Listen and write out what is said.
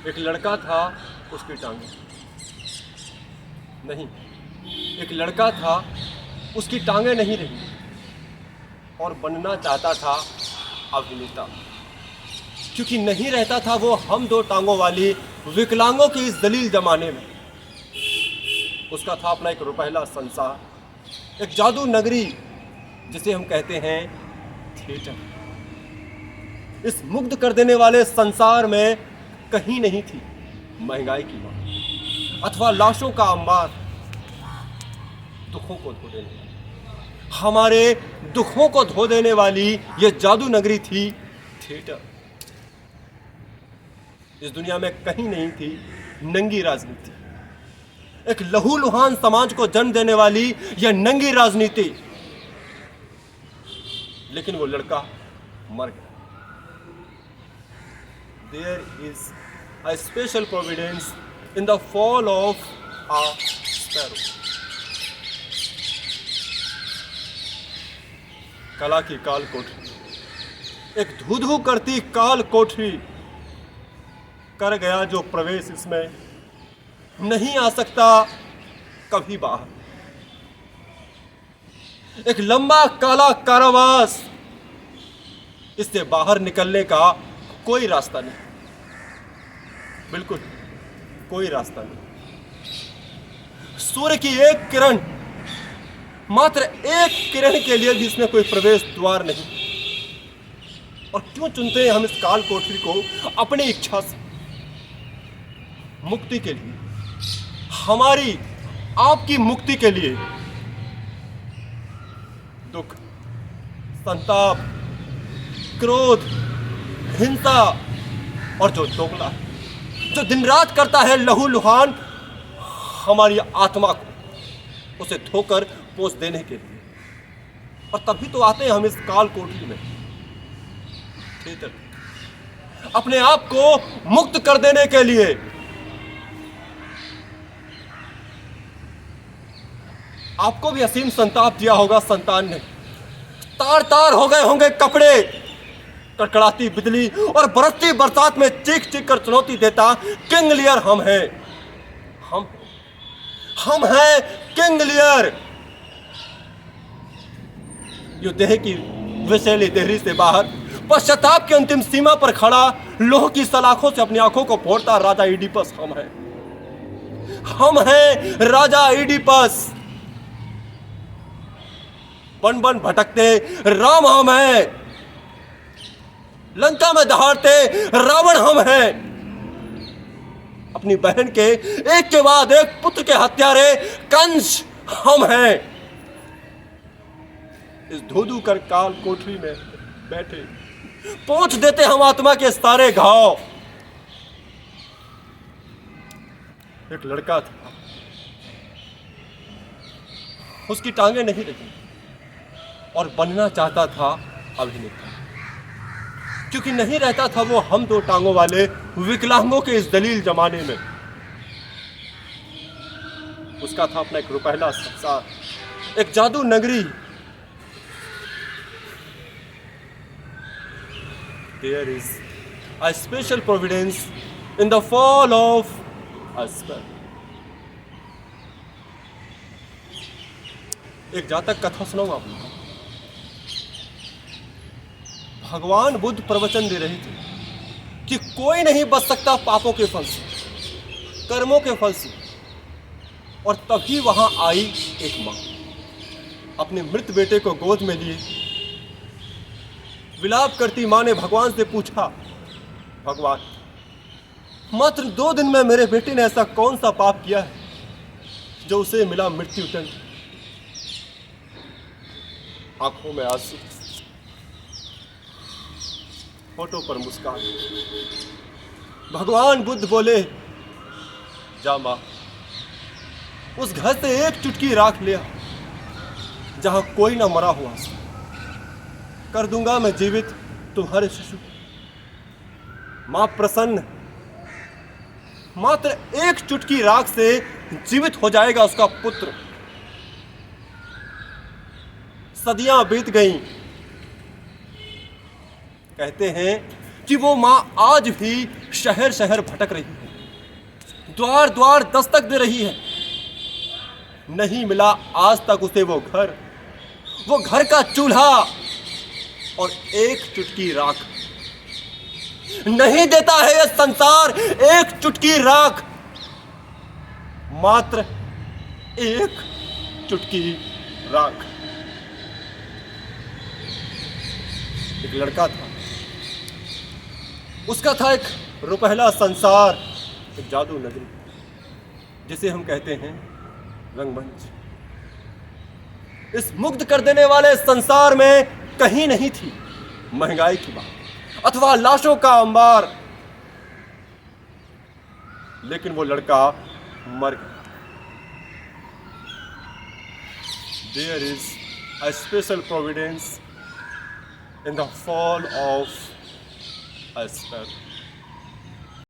एक लड़का था, उसकी टांगें नहीं। एक लड़का था, उसकी टांगें नहीं रही और बनना चाहता था अभिनेता, क्योंकि नहीं रहता था वो हम दो टांगों वाली विकलांगों के इस दलील जमाने में। उसका था अपना एक रुपहला संसार, एक जादू नगरी जिसे हम कहते हैं थिएटर। इस मुग्ध कर देने वाले संसार में कहीं नहीं थी महंगाई की मार अथवा लाशों का अंबार। दुखों को धो देने वाली, हमारे दुखों को धो देने वाली यह जादू नगरी थी थिएटर। इस दुनिया में कहीं नहीं थी नंगी राजनीति, एक लहूलुहान समाज को जन्म देने वाली यह नंगी राजनीति। लेकिन वो लड़का मर गया। There is a special providence in the fall of a sparrow. कला की काल कोठरी, एक धू-धू करती काल कोठरी, कर गया जो प्रवेश इसमें नहीं आ सकता कभी बाहर। एक लंबा काला कारावास, इससे बाहर निकलने का कोई रास्ता नहीं, बिल्कुल कोई रास्ता नहीं। सूर्य की एक किरण, मात्र एक किरण के लिए भी इसमें कोई प्रवेश द्वार नहीं। और क्यों चुनते हैं हम इस काल कोठरी को अपनी इच्छा से? मुक्ति के लिए, हमारी आपकी मुक्ति के लिए। दुख, संताप, क्रोध, हिंसा और जो दोगला, जो दिन रात करता है लहूलुहान हमारी आत्मा को, उसे धोकर पोंछ देने के लिए। और तभी तो आते हैं हम इस काल कोठरी में, थिएटर, अपने आप को मुक्त कर देने के लिए। आपको भी असीम संताप दिया होगा संतान ने, तार तार हो गए होंगे कपड़े, कड़कड़ाती बिजली और बरसती बरसात में चीख चीख कर चुनौती देता किंग लियर हम हैं। हम हैं किंग लियर। यो देह की विषैली देहरी से बाहर पश्चाताप की अंतिम सीमा पर खड़ा लोह की सलाखों से अपनी आंखों को फोड़ता राजा इडिपस हम हैं राजा इडिपस। बन बन भटकते राम हम हैं, लंका में दहाड़ते रावण हम हैं, अपनी बहन के एक के बाद एक पुत्र के हत्यारे कंस हम हैं। इस धू-धू कर काल कोठरी में बैठे पोंछ देते हम आत्मा के सारे घाव। एक लड़का था, उसकी टांगें नहीं रही और बनना चाहता था अभिनेता, क्योंकि नहीं रहता था वो हम दो टांगों वाले विकलांगों के इस दलील जमाने में। उसका था अपना एक रुपहला संसार, एक जादू नगरी। There is a special providence in the fall of a sparrow. एक जातक कथा सुनाऊंगा आपको। भगवान बुद्ध प्रवचन दे रहे थे कि कोई नहीं बच सकता पापों के फल से, कर्मों के फल से। और तभी वहां आई एक मां, अपने मृत बेटे को गोद में लिए विलाप करती मां ने भगवान से पूछा, भगवान, मात्र 2 दिन में मेरे बेटे ने ऐसा कौन सा पाप किया है जो उसे मिला मृत्यु दंड? आंखों में आंसू, होठों पर मुस्कान। भगवान बुद्ध बोले, जा मां, उस घर से एक चुटकी राख ले आ जहां कोई ना मरा हुआ, कर दूंगा मैं जीवित तुम्हारे शिशु। मां प्रसन्न, मात्र एक चुटकी राख से जीवित हो जाएगा उसका पुत्र। सदियां बीत गईं। कहते हैं कि वो मां आज भी शहर शहर भटक रही है, द्वार द्वार दस्तक दे रही है। नहीं मिला आज तक उसे वो घर का चूल्हा और एक चुटकी राख। नहीं देता है यह संसार एक चुटकी राख, मात्र एक चुटकी राख। एक लड़का था, उसका था एक रुपहला संसार, एक जादू नगरी जिसे हम कहते हैं रंगमंच। इस मुग्ध कर देने वाले संसार में कहीं नहीं थी महंगाई की बात अथवा लाशों का अंबार, लेकिन वो लड़का मर गया। There is a special providence in the fall of a sparrow.